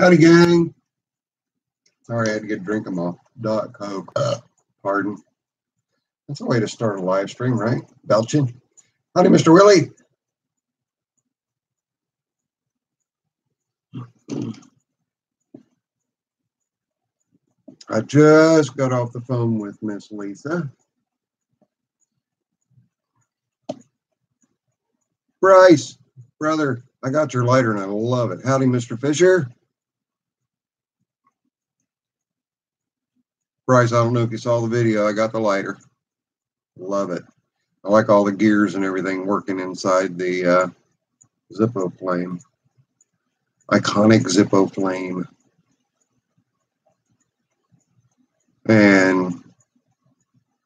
Howdy, gang. Sorry, I had to get a drink of my Dot Coke. Pardon. That's a way to start a live stream, right? Belching. Howdy, Mr. Willie. I just got off the phone with Miss Lisa. Bryce, brother, I got your lighter and I love it. Howdy, Mr. Fisher. Bryce, I don't know if you saw the video. I got the lighter. Love it. I like all the gears and everything working inside the Zippo flame. Iconic Zippo flame. And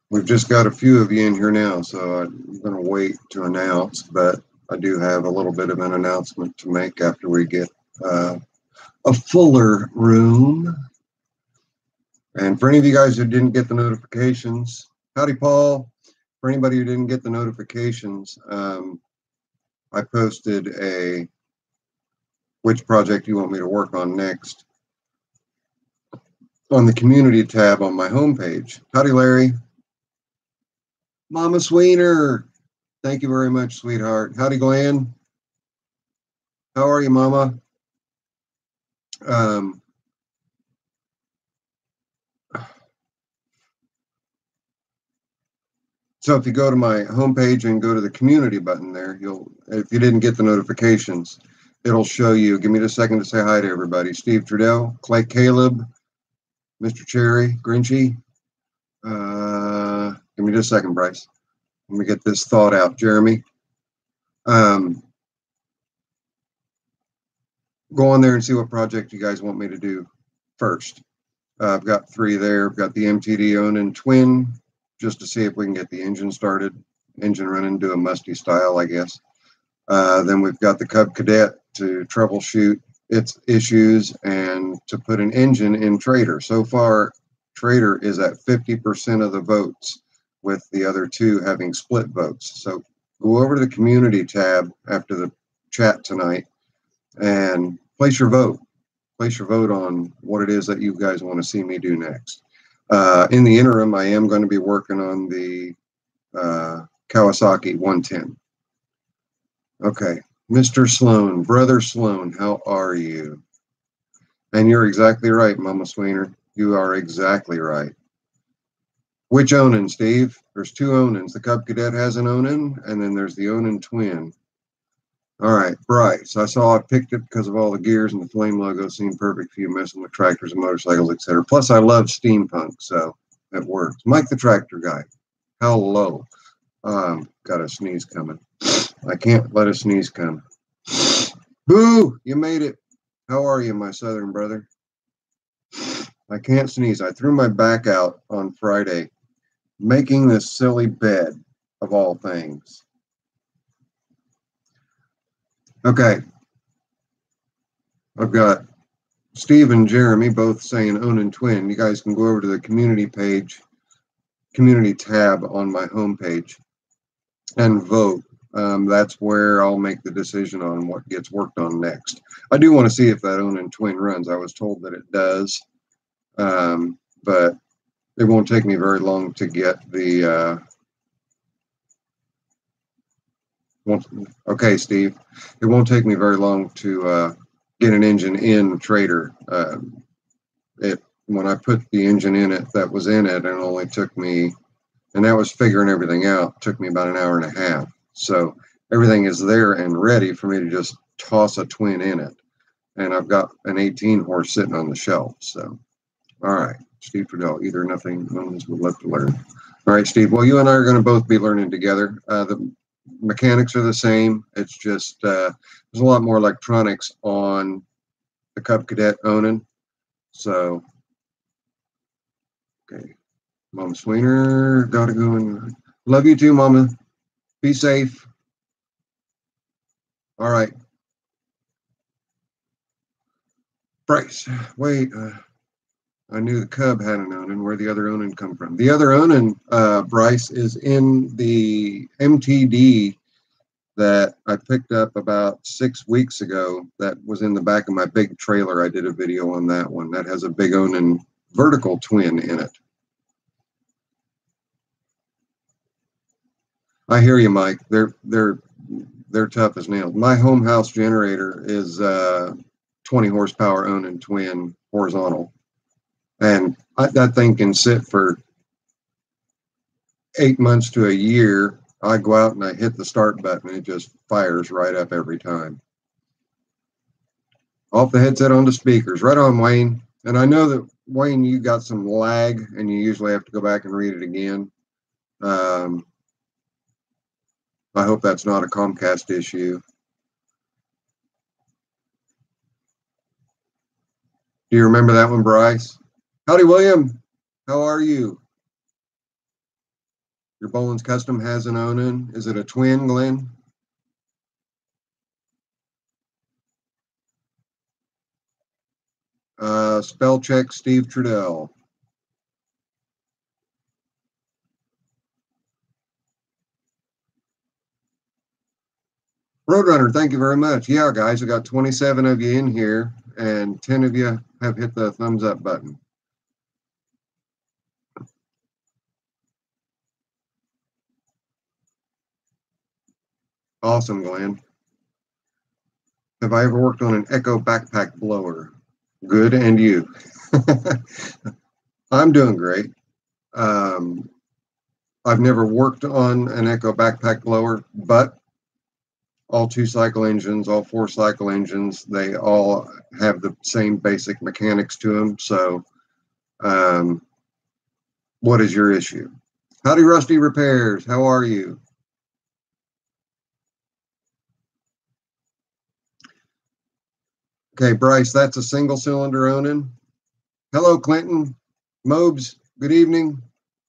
we've just got a few of you in here now, so I'm going to wait to announce, but I do have a little bit of an announcement to make after we get a fuller room. And for any of you guys who didn't get the notifications, howdy, Paul. For anybody who didn't get the notifications, I posted which project you want me to work on next on the community tab on my homepage. Howdy, Larry. Mama Sweener. Thank you very much, sweetheart. Howdy, Glenn. How are you, Mama? So if you go to my homepage and go to the community button there, if you didn't get the notifications, it'll show you. Give me just a second to say hi to everybody. Steve Trudell, Clay Caleb, Mr. Cherry, Grinchy. Give me just a second, Bryce. Let me get this thought out. Jeremy. Go on there and see what project you guys want me to do first. I've got 3 there. I've got the MTD Onan Twin, just to see if we can get the engine started, engine running, do a musty style, I guess. Then we've got the Cub Cadet to troubleshoot its issues and to put an engine in Trader. So far, Trader is at 50% of the votes, with the other 2 having split votes. So go over to the community tab after the chat tonight and place your vote. Place your vote on what it is that you guys want to see me do next. In the interim, I am going to be working on the Kawasaki 110. Okay, Mr. Sloan, Brother Sloan, how are you? And you're exactly right, Mama Sweener. You are exactly right. Which Onan, Steve? There's 2 Onans. The Cub Cadet has an Onan, and then there's the Onan Twin. All right, Bryce. I saw I picked it because of all the gears, and the flame logo seemed perfect for you messing with tractors and motorcycles, etc. Plus, I love steampunk, so it works. Mike the Tractor Guy. Hello. Got a sneeze coming. I can't let a sneeze come. Boo! You made it. How are you, my southern brother? I can't sneeze. I threw my back out on Friday making this silly bed, of all things. Okay. I've got Steve and Jeremy both saying Onan Twin. You guys can go over to the community page, community tab on my homepage and vote. That's where I'll make the decision on what gets worked on next. I do want to see if that Onan Twin runs. I was told that it does, but it won't take me very long to get the okay, Steve. It won't take me very long to get an engine in Trader. When I put the engine in it that was in it, it only took me, and that was figuring everything out, took me about an hour and a half. So everything is there and ready for me to just toss a twin in it. And I've got an 18 horse sitting on the shelf. So, all right, Steve Trudell, either nothing, Owens would love to learn. All right, Steve. Well, you and I are going to both be learning together. The mechanics are the same. It's just there's a lot more electronics on the Cub Cadet Onan. So, okay, Mama Sweener, gotta go and love you too, Mama. Be safe. All right, Bryce. Wait, I knew the Cub had an Onan. Where'd the other Onan come from? The other Onan, Bryce, is in the MTD that I picked up about 6 weeks ago that was in the back of my big trailer. I did a video on that one. That has a big Onan vertical twin in it. I hear you, Mike. They're tough as nails. My home house generator is 20 horsepower Onan twin horizontal, and that thing can sit for 8 months to a year. I go out and I hit the start button, and it just fires right up every time. Off the headset onto speakers. Right on, Wayne. And I know that, Wayne, you got some lag, and you usually have to go back and read it again. I hope that's not a Comcast issue. Do you remember that one, Bryce? Howdy, William. How are you? Your Boland's Custom has an Onan. Is it a twin, Glenn? Spell check Steve Trudell. Roadrunner, thank you very much. Yeah, guys, we got 27 of you in here, and 10 of you have hit the thumbs up button. Awesome, Glenn. Have I ever worked on an Echo backpack blower? Good, and you? I'm doing great. I've never worked on an Echo backpack blower, but all 2-cycle engines, all 4-cycle engines, they all have the same basic mechanics to them. So what is your issue? Howdy, Rusty Repairs. How are you? Okay, Bryce, that's a single cylinder Onan. Hello, Clinton. Mobes, good evening.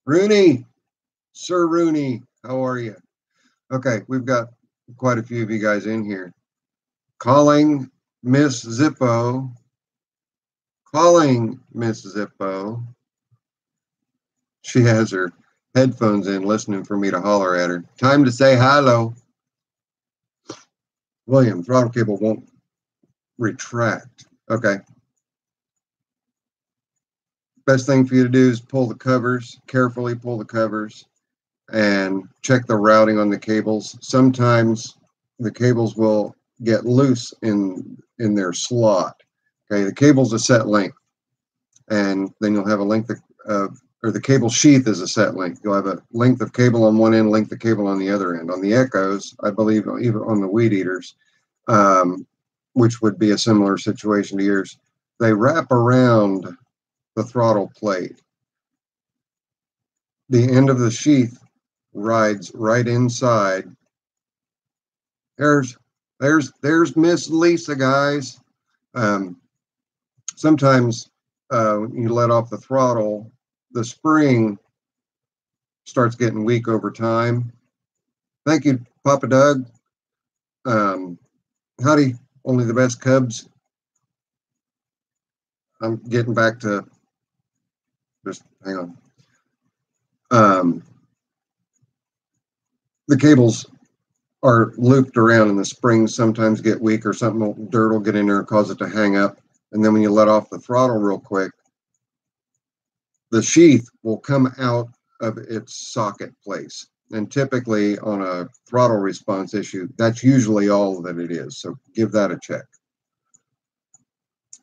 Rooney, Sir Rooney, how are you? Okay, we've got quite a few of you guys in here. Calling Miss Zippo. Calling Miss Zippo. She has her headphones in, listening for me to holler at her. Time to say hello. William, throttle cable won't retract. Okay. Best thing for you to do is pull the covers, carefully pull the covers, and check the routing on the cables. Sometimes the cables will get loose in their slot. Okay, the cable's a set length, and then you'll have a length of, or the cable sheath is a set length. You'll have a length of cable on one end, length of cable on the other end. On the Echoes, I believe, even on the Weed Eaters, which would be a similar situation to yours, they wrap around the throttle plate. The end of the sheath rides right inside. There's Miss Lisa, guys. Sometimes when you let off the throttle, the spring starts getting weak over time. Thank you, Papa Doug. Howdy, only the best Cubs. I'm getting back to, just hang on. The cables are looped around and the springs sometimes get weak, or something, dirt will get in there and cause it to hang up. And then when you let off the throttle real quick, the sheath will come out of its socket place. And typically on a throttle response issue, that's usually all that it is. So give that a check.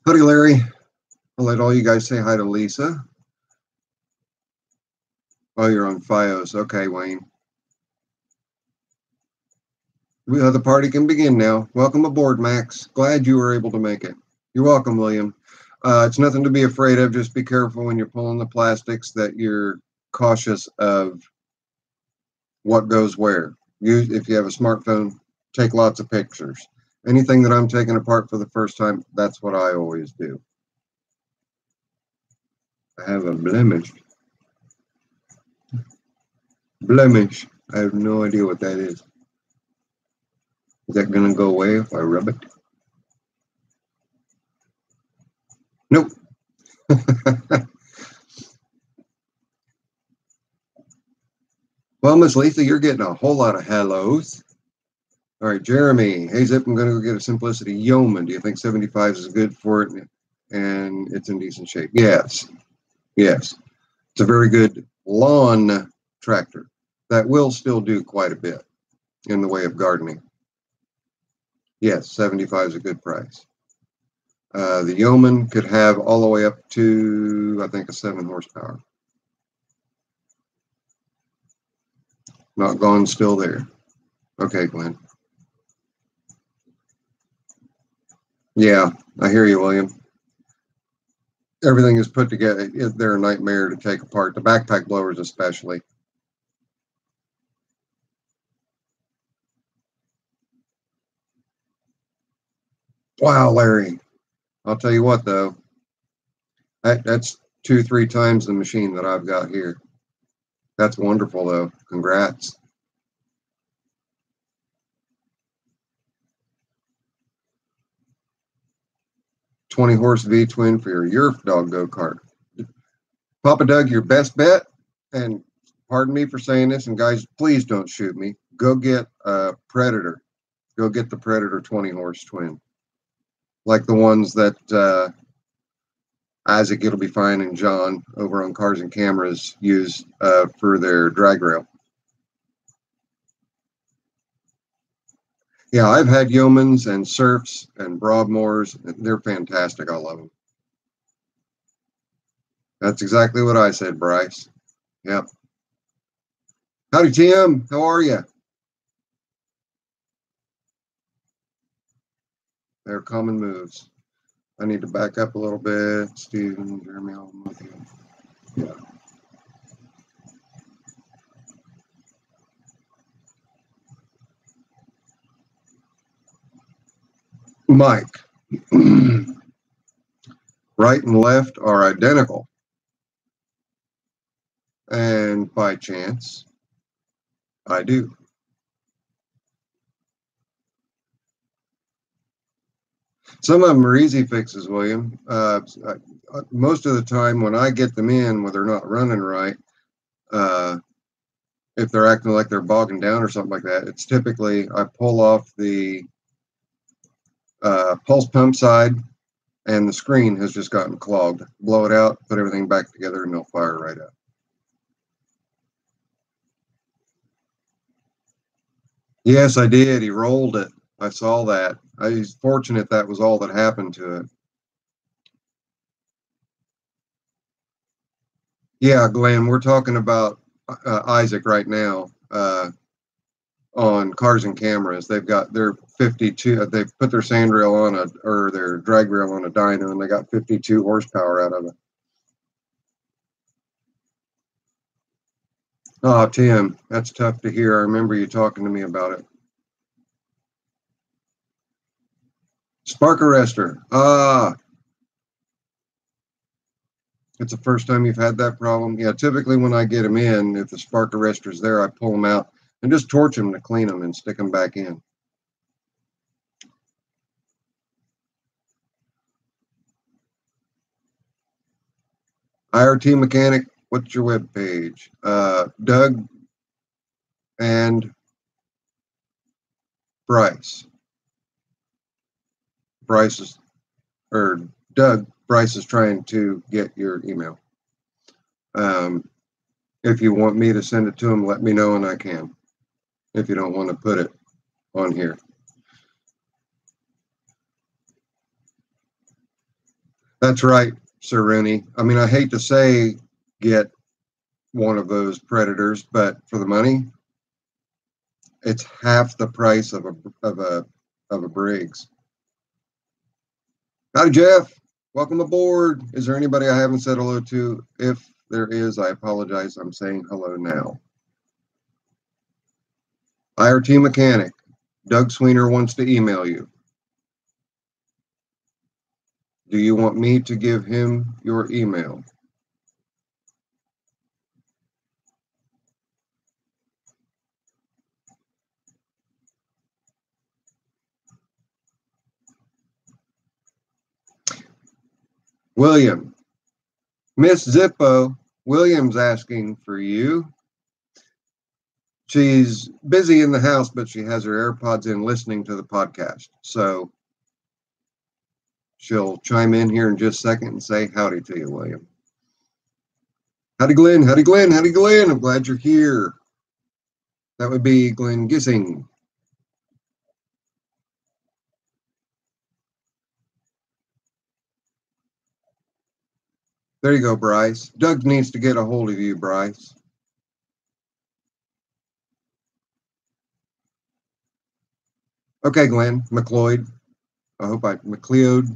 Howdy, Larry. I'll let all you guys say hi to Lisa. Oh, you're on FiOS. Okay, Wayne. The party can begin now. Welcome aboard, Max. Glad you were able to make it. You're welcome, William. It's nothing to be afraid of. Just be careful when you're pulling the plastics, that you're cautious of what goes where. If you have a smartphone, take lots of pictures. Anything that I'm taking apart for the first time, that's what I always do. I have a blemish. Blemish. I have no idea what that is. Is that going to go away if I rub it? Nope. Well, Miss Lisa, you're getting a whole lot of hellos. All right, Jeremy. Hey, Zip, I'm going to go get a Simplicity Yeoman. Do you think 75 is good for it and it's in decent shape? Yes. Yes. It's a very good lawn tractor that will still do quite a bit in the way of gardening. Yes, 75 is a good price. The Yeoman could have all the way up to, I think, a 7 horsepower. Not gone, still there. Okay, Glenn. Yeah, I hear you, William. Everything is put together. They're a nightmare to take apart. The backpack blowers especially. Wow, Larry. I'll tell you what, though. That's 2-3 times the machine that I've got here. That's wonderful, though. Congrats. $20-horse V-twin for your dog go-kart. Papa Doug, your best bet, and pardon me for saying this, and guys, please don't shoot me. Go get a Predator. Go get the Predator 20-horse twin. Like the ones that Isaac, it'll be fine, and John over on Cars and Cameras use for their drag rail. Yeah, I've had Yeomans and Surfs and Broadmoors. They're fantastic. I love them. That's exactly what I said, Bryce. Yep. Howdy, Tim. How are you? They're common moves. I need to back up a little bit. Stephen, Jeremy, I'm with you. Yeah. Mike, right and left are identical. And by chance, I do. Some of them are easy fixes, William. Most of the time when I get them in, when they're not running right, if they're acting like they're bogging down or something like that, it's typically I pull off the pulse pump side and the screen has just gotten clogged. Blow it out, put everything back together, and they'll fire right up. Yes, I did. He rolled it. I saw that. I was fortunate that was all that happened to it. Yeah, Glenn, we're talking about Isaac right now on Cars and Cameras. They've got their 52. They've put their sand rail on or their drag rail on a dyno, and they got 52 horsepower out of it. Oh, Tim, that's tough to hear. I remember you talking to me about it. Spark arrestor. It's the first time you've had that problem. Yeah, typically when I get them in, if the spark arrestor's there, I pull them out and just torch them to clean them and stick them back in. IRT mechanic, what's your web page? Doug and Bryce. Bryce is, or Doug, Bryce is trying to get your email. If you want me to send it to him, let me know and I can. If you don't want to put it on here. That's right, Sir Rennie. I mean, I hate to say get one of those Predators, but for the money, it's half the price of a Briggs. Howdy, Jeff. Welcome aboard. Is there anybody I haven't said hello to? If there is, I apologize. I'm saying hello now. IRT mechanic. Doug Sweener wants to email you. Do you want me to give him your email? William. Miss Zippo, William's asking for you. She's busy in the house, but she has her AirPods in listening to the podcast. So she'll chime in here in just a second and say howdy to you, William. Howdy, Glenn. Howdy, Glenn. Howdy, Glenn. I'm glad you're here. That would be Glenn Gissing. There you go, Bryce. Doug needs to get a hold of you, Bryce. Okay, Glenn. McLeod. I hope McLeod.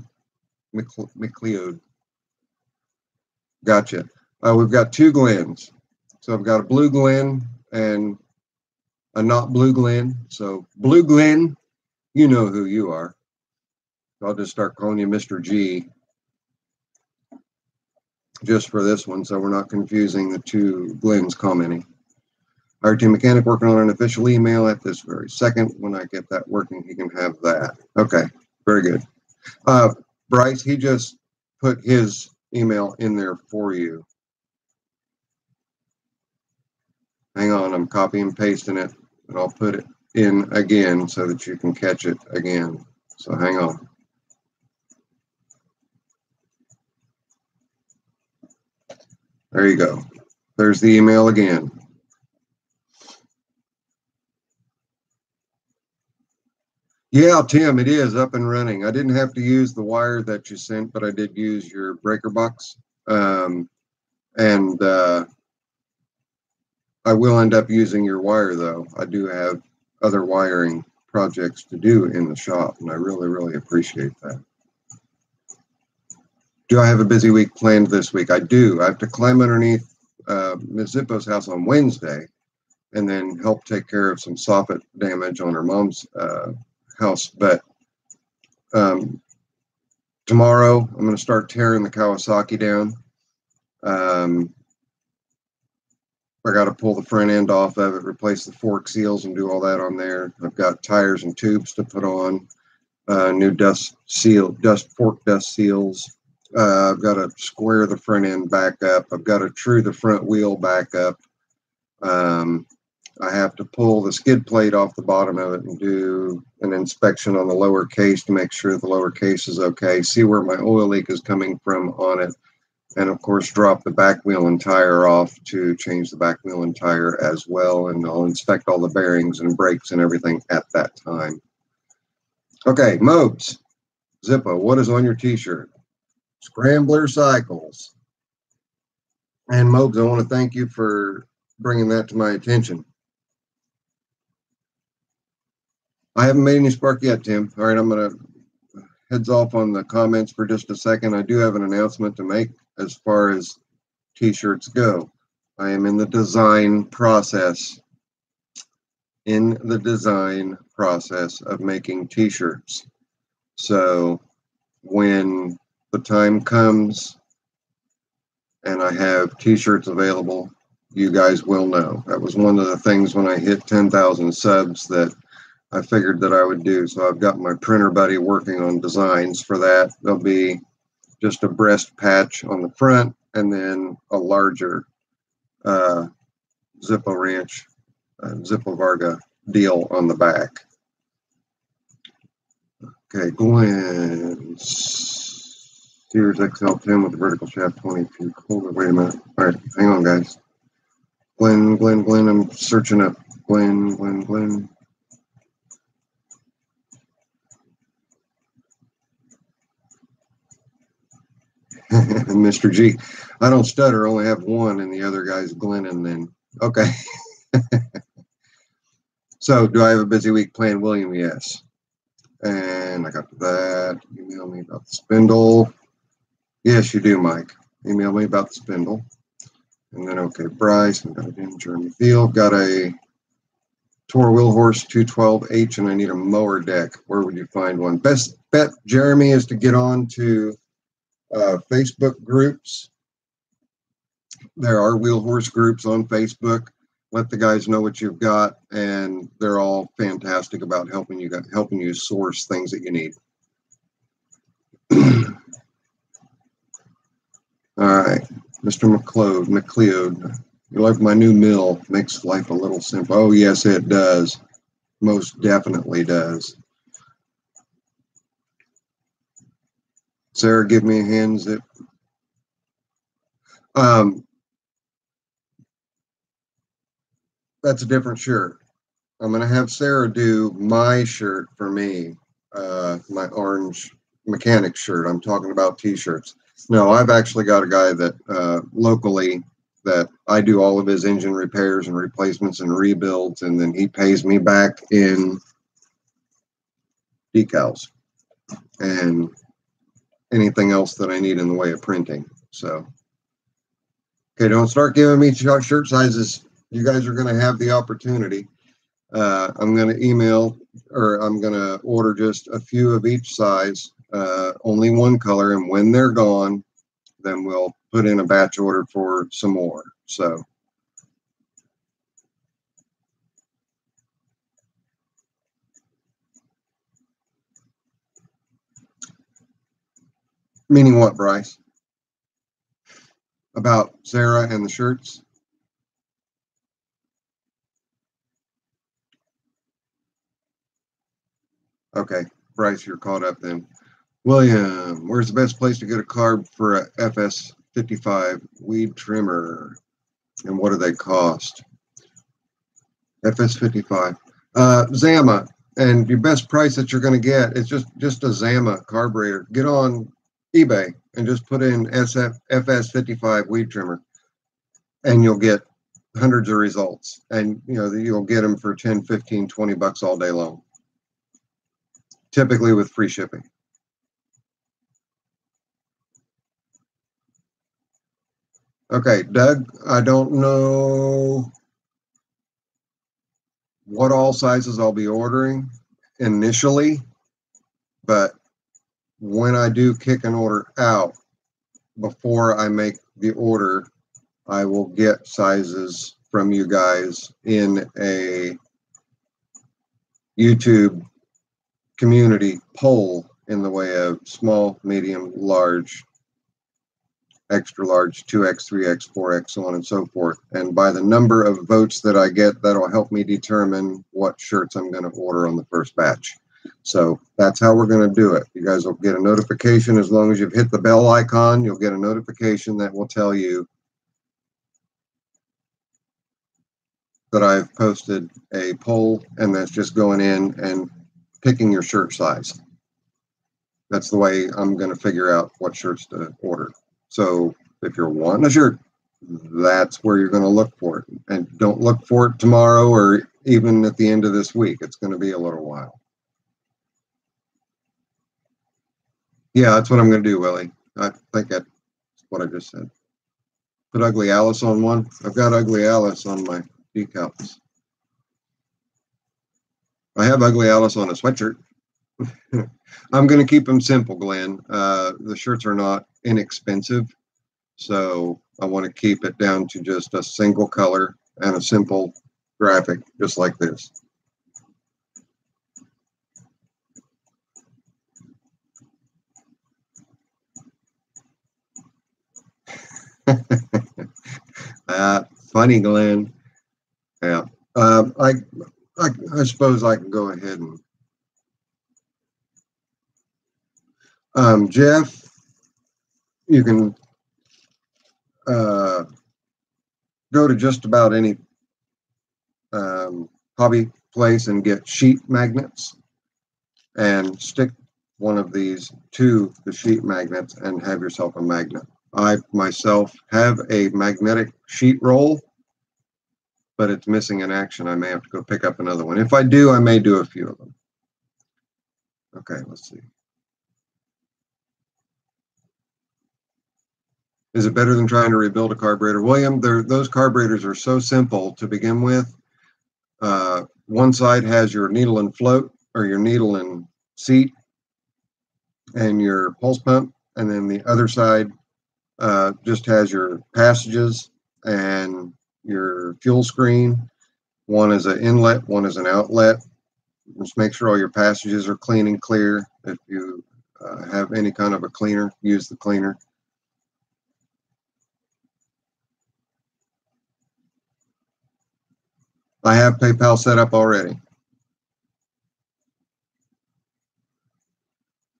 Gotcha. We've got two Glens. So I've got a blue Glen and a not blue Glen. So blue Glen, you know who you are. I'll just start calling you Mr. G just for this one, so we're not confusing the two Glens commenting. RT Mechanic working on an official email at this very second. When I get that working, he can have that. Okay, very good. Bryce, he just put his email in there for you. Hang on, I'm copy and pasting it, and I'll put it in again so that you can catch it again. So hang on. There you go. There's the email again. Yeah, Tim, it is up and running. I didn't have to use the wire that you sent, but I did use your breaker box. I will end up using your wire, though. I do have other wiring projects to do in the shop, and I really, really appreciate that. Do I have a busy week planned this week? I do. I have to climb underneath Ms. Zippo's house on Wednesday and then help take care of some soffit damage on her mom's house. But tomorrow, I'm going to start tearing the Kawasaki down. I got to pull the front end off of it, replace the fork seals, and do all that on there. I've got tires and tubes to put on, new fork dust seals. I've got to square the front end back up. I've got to true the front wheel back up. I have to pull the skid plate off the bottom of it and do an inspection on the lower case to make sure the lower case is okay, see where my oil leak is coming from on it, and of course drop the back wheel and tire off to change the back wheel and tire as well, and I'll inspect all the bearings and brakes and everything at that time. Okay, Mobes, Zippo, what is on your t-shirt? Scrambler Cycles. And Mobes, I want to thank you for bringing that to my attention. I haven't made any spark yet, Tim. All right, I'm going to heads off on the comments for just a second. I do have an announcement to make as far as t-shirts go. I am in the design process. Of making t-shirts. So when the time comes and I have t-shirts available, you guys will know. That was one of the things when I hit 10,000 subs that I figured that I would do. So I've got my printer buddy working on designs for that. There'll be just a breast patch on the front and then a larger Zippo Ranch, Zippo Varga deal on the back. Okay, Glenn. Sears XL10 with the vertical shaft 22. Hold it, wait a minute. All right, hang on, guys. Glenn, I'm searching up. Glenn. Mr. G. I don't stutter, only have one, and the other guy's Glenn, and then, okay. So, do I have a busy week planned, William? Yes. And I got that. Email me about the spindle. Yes, you do, Mike. Email me about the spindle. And then, okay, Bryce. I've got it in Jeremy Field. Got a Toro Wheel Horse 212H, and I need a mower deck. Where would you find one? Best bet, Jeremy, is to get on to Facebook groups. There are wheel horse groups on Facebook. Let the guys know what you've got, and they're all fantastic about helping you source things that you need. All right, Mr. McLeod, You like my new mill? Makes life a little simple. Oh, yes, it does. Most definitely does. Sarah, give me a hand, Zip. That's a different shirt. I'm going to have Sarah do my shirt for me, my orange mechanic shirt. I'm talking about t-shirts. No, I've actually got a guy that locally that I do all of his engine repairs and replacements and rebuilds, and then he pays me back in decals and anything else that I need in the way of printing. So, okay, don't start giving me shirt sizes. You guys are going to have the opportunity. I'm going to email, or I'm going to order just a few of each size, only one color, and when they're gone, then we'll put in a batch order for some more. So, meaning what, Bryce? About Sarah and the shirts? Okay, Bryce, you're caught up then. William, where's the best place to get a carb for a FS55 weed trimmer? And what do they cost? FS55. Zama, and your best price that you're going to get is just a Zama carburetor. Get on eBay and just put in FS55 weed trimmer, and you'll get hundreds of results. And you'll get them for 10, 15, 20 bucks all day long, typically with free shipping. Okay, Doug, I don't know what all sizes I'll be ordering initially, but when I do kick an order out, before I make the order, I will get sizes from you guys in a YouTube community poll in the way of small, medium, large, extra large, 2X, 3X, 4X, so on and so forth. And by the number of votes that I get, that'll help me determine what shirts I'm going to order on the first batch. So that's how we're going to do it. You guys will get a notification. As long as you've hit the bell icon, you'll get a notification that will tell you that I've posted a poll, and that's just going in and picking your shirt size. That's the way I'm going to figure out what shirts to order. So if you're wanting a shirt, that's where you're going to look for it. And don't look for it tomorrow or even at the end of this week. It's going to be a little while. Yeah, that's what I'm going to do, Willie. I think that's what I just said. Put Ugly Alice on one. I've got Ugly Alice on my decals. I have Ugly Alice on a sweatshirt. I'm going to keep them simple, Glenn. The shirts are not inexpensive, so I want to keep it down to just a single color and a simple graphic, just like this. Funny, Glenn. Yeah. I suppose I can go ahead and Jeff, you can go to just about any hobby place and get sheet magnets and stick one of these to the sheet magnets and have yourself a magnet. I myself have a magnetic sheet roll, but it's missing in action. I may have to go pick up another one. If I do, I may do a few of them. Okay, let's see. Is it better than trying to rebuild a carburetor? William, those carburetors are so simple to begin with. One side has your needle and float, or your needle and seat, and your pulse pump, and then the other side just has your passages and your fuel screen. One is an inlet, one is an outlet. Just make sure all your passages are clean and clear. If you have any kind of a cleaner, use the cleaner. I have PayPal set up already.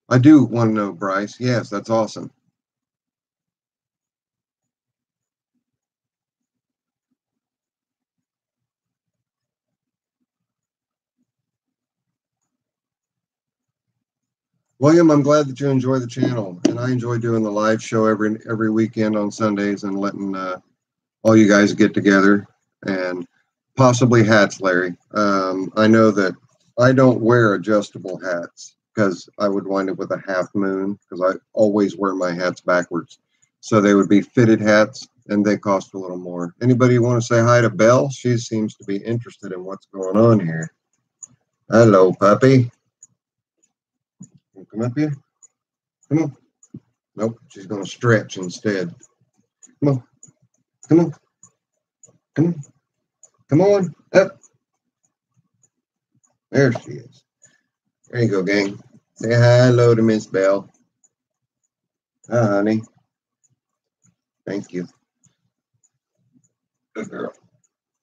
I do want to know, Bryce. Yes, that's awesome. William, I'm glad that you enjoy the channel, and I enjoy doing the live show every weekend on Sundays and letting all you guys get together and possibly hats, Larry. I know that I don't wear adjustable hats because I would wind up with a half moon because I always wear my hats backwards. So they would be fitted hats and they cost a little more. Anybody want to say hi to Belle? She seems to be interested in what's going on here. Hello, puppy. Come up here. Come on. Nope, she's going to stretch instead. Come on. Come on. Come on. Come on. Up. There she is. There you go, gang. Say hello to Miss Belle. Hi, honey. Thank you. Good girl.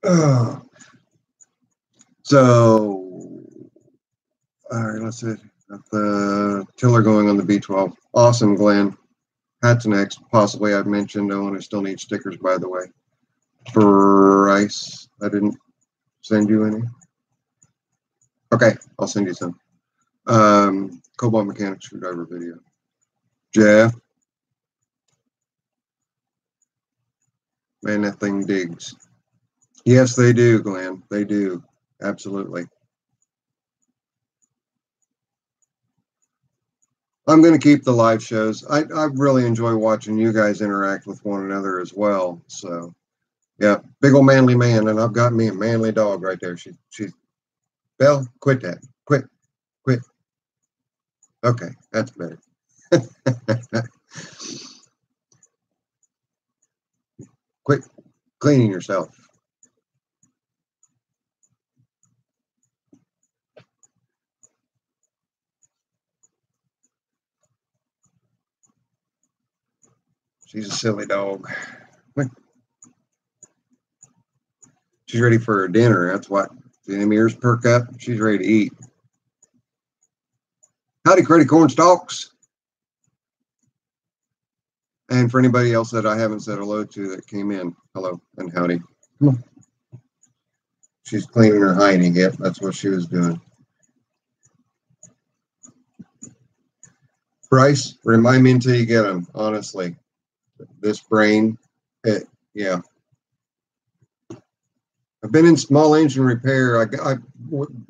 Oh. So, all right, let's see. Got the tiller going on the B12. Awesome, Glenn. Hats next. Possibly I've mentioned. Oh, and I still need stickers, by the way. Bryce, I didn't send you any. Okay, I'll send you some. Cobalt mechanic screwdriver video. Jeff. Man, that thing digs. Yes, they do, Glenn. They do. Absolutely. I'm going to keep the live shows. I really enjoy watching you guys interact with one another as well. So, yeah, big old manly man, and I've got me a manly dog right there. She's Belle, quit that. Quit. Okay, that's better. Quit cleaning yourself. She's a silly dog. She's ready for her dinner. That's what. See them ears perk up. She's ready to eat. Howdy, Credit Corn Stalks. And for anybody else that I haven't said hello to that came in, hello and howdy. Come on. She's cleaning her hiney. Yep, that's what she was doing. Bryce, remind me until you get them, honestly. This brain, yeah. I've been in small engine repair. I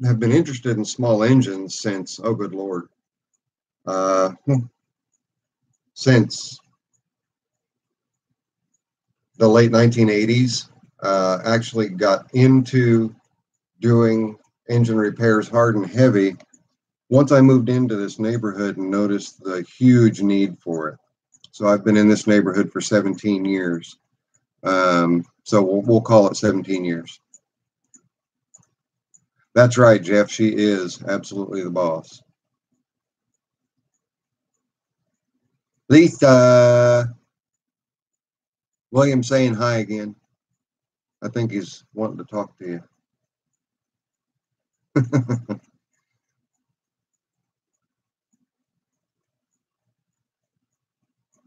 have been interested in small engines since, oh, good Lord. Since the late 1980s. Actually got into doing engine repairs hard and heavy once I moved into this neighborhood and noticed the huge need for it. So I've been in this neighborhood for 17 years. So we'll call it 17 years. That's right, Jeff. She is absolutely the boss. Lisa. William saying hi again. I think he's wanting to talk to you.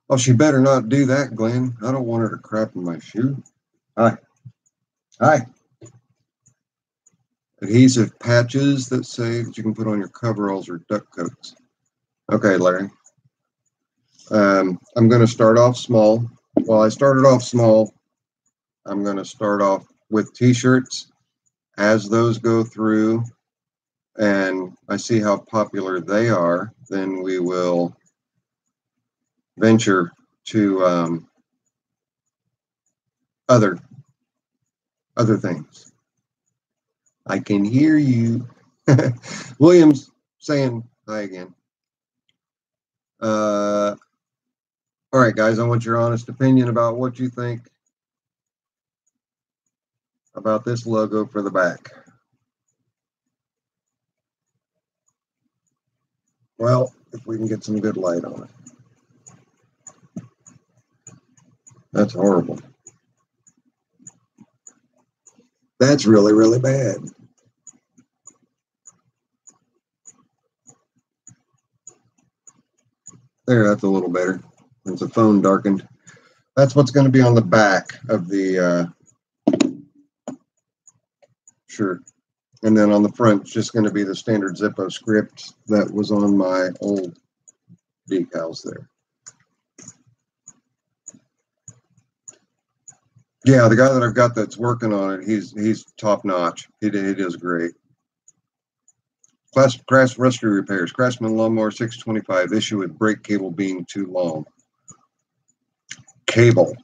Oh, she better not do that, Glenn. I don't want her to crap in my shoe. Hi. Hi. Adhesive patches that say that you can put on your coveralls or duck coats. Okay, Larry. I'm going to start off small. Well, I started off small. I'm going to start off with t-shirts. As those go through and I see how popular they are, then we will venture to other things. I can hear you. William's saying hi again. All right, guys, I want your honest opinion about what you think about this logo for the back. Well, if we can get some good light on it. That's horrible. That's really, really bad. There, that's a little better. It's a phone darkened. That's what's going to be on the back of the shirt. And then on the front, it's just going to be the standard Zippo script that was on my old decals there. Yeah, the guy that I've got that's working on it, he's top notch. He does great. Crash Rusty Repairs, Craftsman Lawnmower 625, issue with brake cable being too long. Cable.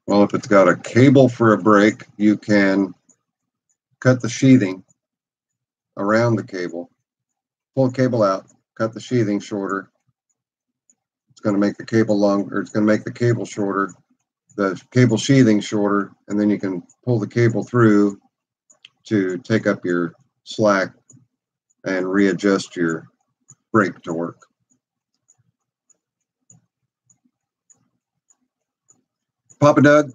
Well, if it's got a cable for a brake, you can cut the sheathing around the cable, pull the cable out, cut the sheathing shorter. It's going to make the cable longer, it's going to make the cable shorter, the cable sheathing shorter, and then you can pull the cable through to take up your slack and readjust your brake to work. Papa Doug,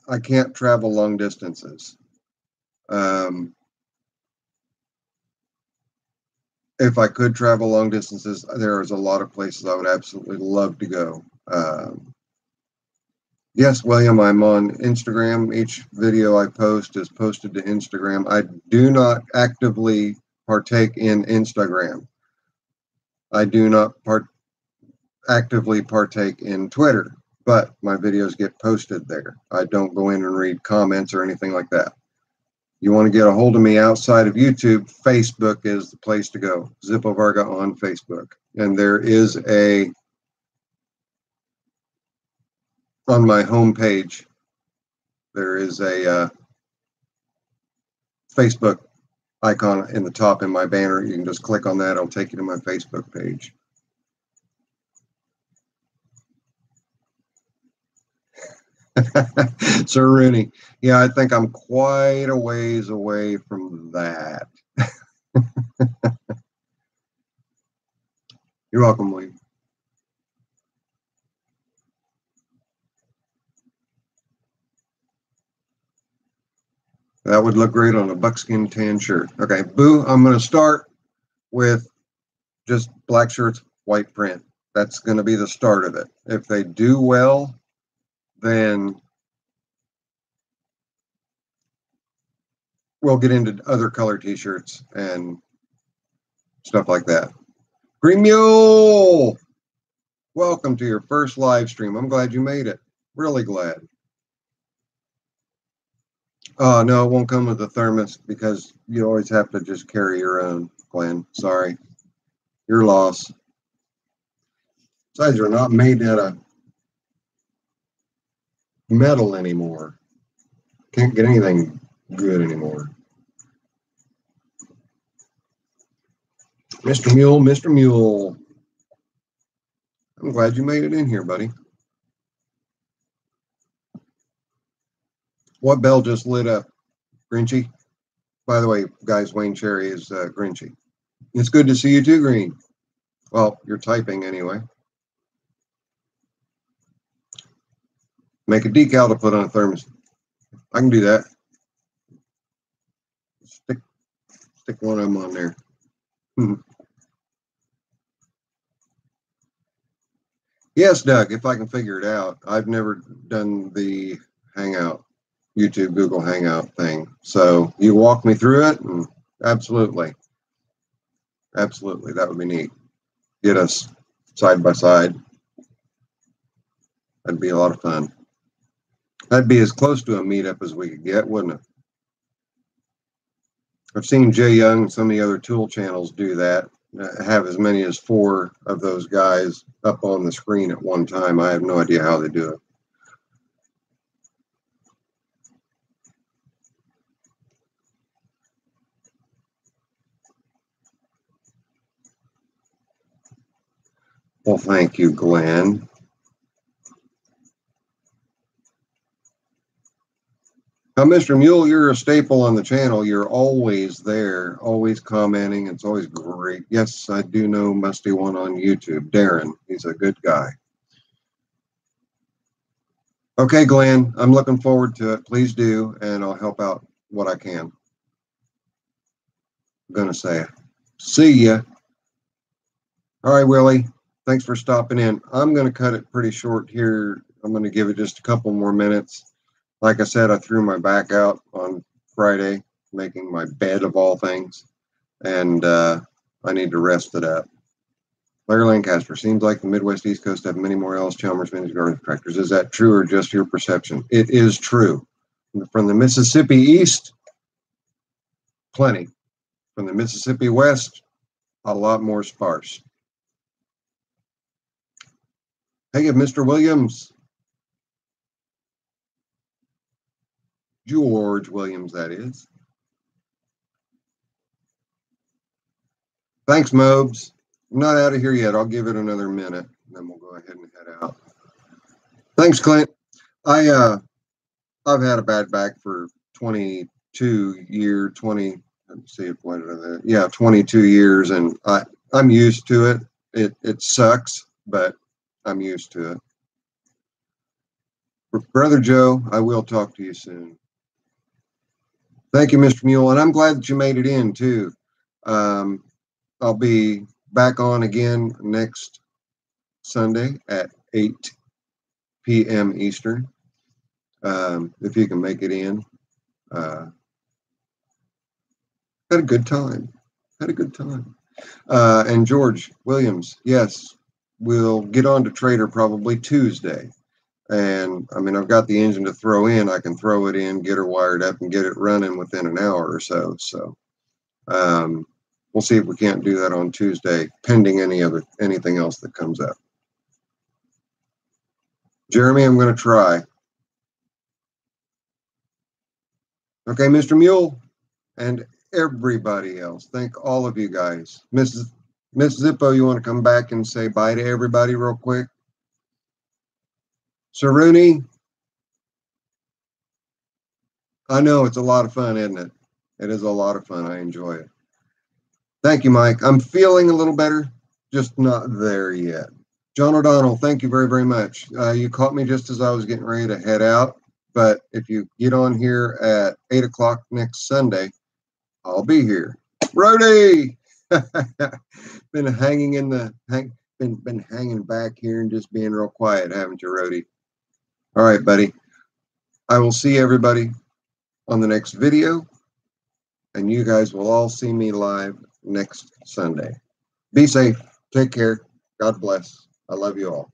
I can't travel long distances. If I could travel long distances, there is a lot of places I would absolutely love to go. Yes, William, I'm on Instagram. Each video I post is posted to Instagram. I do not actively partake in Instagram. I do not actively partake in Twitter, but my videos get posted there. I don't go in and read comments or anything like that. You want to get a hold of me outside of YouTube, Facebook is the place to go. Zippo Varga on Facebook. And there is on my homepage, there is a Facebook icon in the top in my banner. You can just click on that. It'll take you to my Facebook page. Sir Rooney. Yeah, I think I'm quite a ways away from that. You're welcome, William. That would look great on a buckskin tan shirt. Okay, Boo, I'm going to start with just black shirts, white print. That's going to be the start of it. If they do well, then we'll get into other color t-shirts and stuff like that. Green Mule, welcome to your first live stream. I'm glad you made it. Really glad. Oh, no, it won't come with a thermos because you always have to just carry your own, Glenn. Sorry. Your loss. Besides, you're not made out of metal anymore. Can't get anything good anymore. Mr. Mule, Mr. Mule. I'm glad you made it in here, buddy. What bell just lit up? Grinchy? By the way, guys, Wayne Cherry is Grinchy. It's good to see you too, Green. Well, you're typing anyway. Make a decal to put on a thermos. I can do that. Stick one of them on there. Yes, Doug, if I can figure it out. I've never done the Hangout, YouTube, Google Hangout thing. So you walk me through it, and absolutely. Absolutely, that would be neat. Get us side by side. That'd be a lot of fun. That'd be as close to a meetup as we could get, wouldn't it? I've seen Jay Young and some of the other tool channels do that, have as many as 4 of those guys up on the screen at one time. I have no idea how they do it. Well, thank you, Glenn. Now, Mr. Mule, you're a staple on the channel. You're always there, always commenting. It's always great. Yes, I do know Musty One on YouTube. Darren, he's a good guy. Okay, Glenn, I'm looking forward to it. Please do, and I'll help out what I can. I'm going to say, see ya. All right, Willie, thanks for stopping in. I'm going to cut it pretty short here. I'm going to give it just a couple more minutes. Like I said, I threw my back out on Friday, making my bed of all things, and I need to rest it up. Larry Lancaster, seems like the Midwest East Coast have many more Ellis, Chalmers, Minis, garden tractors. Is that true or just your perception? It is true. From the Mississippi East, plenty. From the Mississippi West, a lot more sparse. Hey, Mr. Williams, George Williams, that is. Thanks, Mobes. I'm not out of here yet. I'll give it another minute, and then we'll go ahead and head out. Thanks, Clint. I've had a bad back for 22 years, 20. Let's see what yeah, 22 years, and I'm used to it. It sucks, but I'm used to it. Brother Joe, I will talk to you soon. Thank you, Mr. Mule, and I'm glad that you made it in too. I'll be back on again next Sunday at 8 p.m. Eastern. If you can make it in. Had a good time. Had a good time. And George Williams, yes, we'll get on to Trader probably Tuesday. And I mean, I've got the engine to throw in. I can throw it in, get her wired up, and get it running within an hour or so. So we'll see if we can't do that on Tuesday, pending anything else that comes up. Jeremy, I'm going to try. Okay, Mr. Mule, and everybody else. Thank all of you guys. Miss Zippo, you want to come back and say bye to everybody real quick? Sir Rooney, I know it's a lot of fun, isn't it? It is a lot of fun. I enjoy it. Thank you, Mike. I'm feeling a little better, just not there yet. John O'Donnell, thank you very, very much. You caught me just as I was getting ready to head out. But if you get on here at 8 o'clock next Sunday, I'll be here. Rody, been hanging in the been hanging back here and just being real quiet, haven't you, Rody? All right, buddy. I will see everybody on the next video, and you guys will all see me live next Sunday. Be safe. Take care. God bless. I love you all.